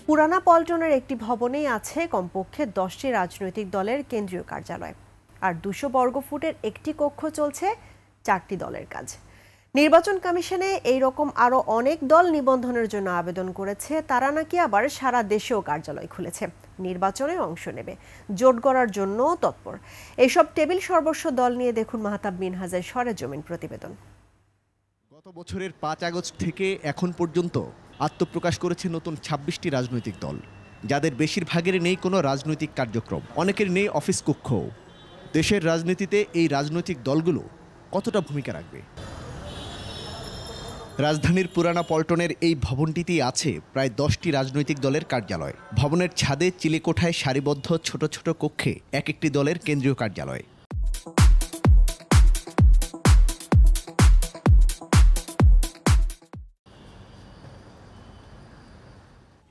পুরানা পল্টনের একটি ভবনেই আছে কমপক্ষে 10টি রাজনৈতিক দলের কেন্দ্রীয় কার্যালয়, আর 200 বর্গফুটের একটি কক্ষ চলছে 4টি দলের কাজ। নির্বাচন কমিশনে এই রকম আরো অনেক দল নিবন্ধনের জন্য আবেদন করেছে। তারা নাকি আবার সারা দেশেও কার্যালয় খুলেছে, নির্বাচনে অংশ নেবে, জোট গড়ার জন্য তৎপর। এইসব টেবিল সর্বস্ব দল নিয়ে দেখুন মাহতাব মিনহাজের সরেজমিন প্রতিবেদন। গত বছরের 5 আগস্ট থেকে এখন পর্যন্ত আত্মপ্রকাশ করেছে নতুন 26টি রাজনৈতিক দল, যাদের বেশিরভাগের নেই কোনো রাজনৈতিক কার্যক্রম, অনেকের নেই অফিস কক্ষ। দেশের রাজনীতিতে এই রাজনৈতিক দলগুলো কতটা ভূমিকা রাখবে? রাজধানীর পুরানা পল্টনের এই ভবনটিতেই আছে প্রায় 10টি রাজনৈতিক দলের কার্যালয়। ভবনের ছাদে চিলেকোঠায় সারিবদ্ধ ছোট ছোট কক্ষে এক একটি দলের কেন্দ্রীয় কার্যালয়।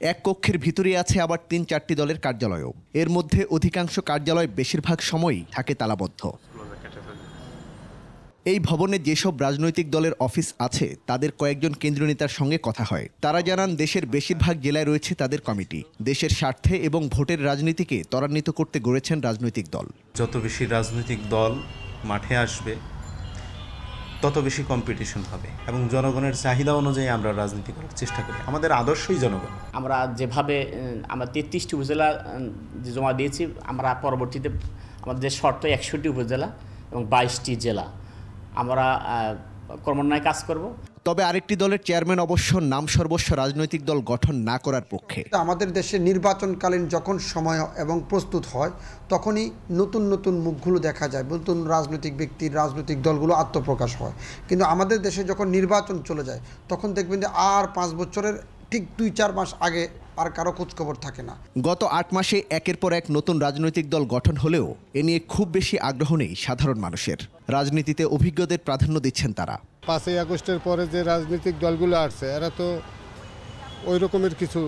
এক কক্ষের ভিতরে আছে আবার 3-4টি দলের কার্যালয়ও। এর মধ্যে অধিকাংশ কার্যালয় বেশিরভাগ সময়ই থাকে তালাবদ্ধ। এই ভবনে যেসব রাজনৈতিক দলের অফিস আছে তাদের কয়েকজন কেন্দ্রীয় নেতার সঙ্গে কথা হয়। তারা জানান, দেশের বেশিরভাগ জেলায় রয়েছে তাদের কমিটি। দেশের স্বার্থে এবং ভোটের রাজনীতিকে ত্বরান্বিত করতে গড়েছেন রাজনৈতিক দল। যত বেশি রাজনৈতিক দল মাঠে আসবে তত বেশি কম্পিটিশন হবে এবং জনগণের চাহিদা অনুযায়ী আমরা রাজনীতি করার চেষ্টা করি। আমাদের আদর্শই জনগণ। আমরা যেভাবে আমরা 33টি উপজেলা জমা দিয়েছি, আমরা পরবর্তীতে আমাদের শর্ত 61টি উপজেলা এবং 22টি জেলা আমরা ক্রমান্বয়ে কাজ করব। তবে আরেকটি দলের চেয়ারম্যান অবশ্য নাম সর্বস্ব রাজনৈতিক দল গঠন না করার পক্ষে। আমাদের দেশে নির্বাচনকালীন যখন সময় এবং প্রস্তুত হয় তখনই নতুন নতুন মুখগুলো দেখা যায়, নতুন রাজনৈতিক ব্যক্তির রাজনৈতিক দলগুলো আত্মপ্রকাশ হয়। কিন্তু আমাদের দেশে যখন নির্বাচন চলে যায় তখন দেখবেন যে আর 5 বছরের ঠিক 2-4 মাস আগে আর কারো খোঁজখবর থাকে না। গত 8 মাসে একের পর এক নতুন রাজনৈতিক দল গঠন হলেও এ নিয়ে খুব বেশি আগ্রহ নেই সাধারণ মানুষের। রাজনীতিতে অভিজ্ঞদের প্রাধান্য দিচ্ছেন তারা। 5 আগস্টের পরে যে রাজনৈতিক দলগুলো আসছে এরা তো ওই রকমের কিছু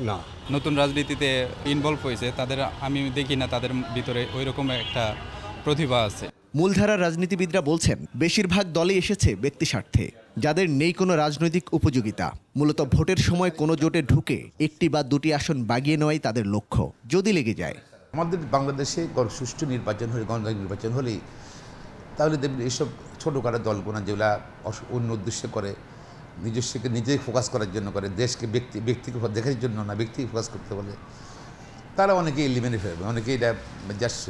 না, নতুন রাজনীতিতে ইনভলভ হয়েছে, তাদের আমি দেখি না তাদের ভিতরে ওই রকম একটা প্রতিভা আছে। মূলধারার রাজনীতিবিদরা বলছেন, বেশিরভাগ দলই এসেছে ব্যক্তি স্বার্থে, যাদের নেই কোনো রাজনৈতিক উপযোগিতা। মূলত ভোটের সময় কোনো জোটে ঢুকে 1টি বা 2টি আসন বাগিয়ে নেওয়াই তাদের লক্ষ্য, যদি লেগে যায়। আমাদের বাংলাদেশে সুষ্ঠু নির্বাচন হলে, গণতান্ত্রিক নির্বাচন হলেই তাহলে দেখবেন এইসব ছোটোখাটো দলগুলো যেগুলা অন্য উদ্দেশ্যে করে, নিজস্বকে নিজেই ফোকাস করার জন্য করে, দেশকে ব্যক্তিকে দেখার জন্য না, ব্যক্তিকে ফোকাস করতে বলে, তারা অনেকেই এলিমিনেট ফেলবে, অনেকেই এটা জাস্ট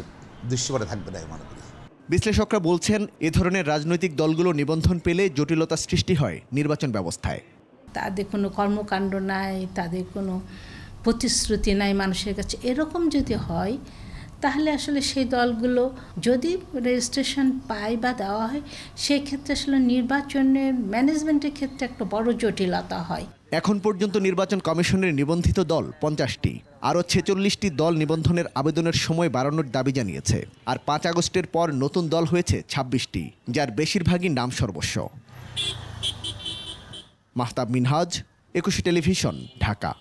দৃশ্যপটে থাকবে না মনে করি। বিশ্লেষকরা বলছেন, এ ধরনের রাজনৈতিক দলগুলো নিবন্ধন পেলে জটিলতা সৃষ্টি হয় নির্বাচন ব্যবস্থায়। তাদের কোনো কর্মকাণ্ড নাই, তাদের কোনো প্রতিশ্রুতি নাই মানুষের কাছে। এরকম যদি হয় তাহলে আসলে সেই দলগুলো যদি রেজিস্ট্রেশন পায় বা দেওয়া হয়, সেই ক্ষেত্রে আসলে নির্বাচনের ম্যানেজমেন্টের ক্ষেত্রে একটা বড় জটিলতা হয়। এখন পর্যন্ত নির্বাচন কমিশনের নিবন্ধিত দল 50টি, আরও 46টি দল নিবন্ধনের আবেদনের সময় বাড়ানোর দাবি জানিয়েছে। আর 5 আগস্টের পর নতুন দল হয়েছে 26টি, যার বেশিরভাগই নাম সর্বস্ব। মাহতাব মিনহাজ, 21 টেলিভিশন, ঢাকা।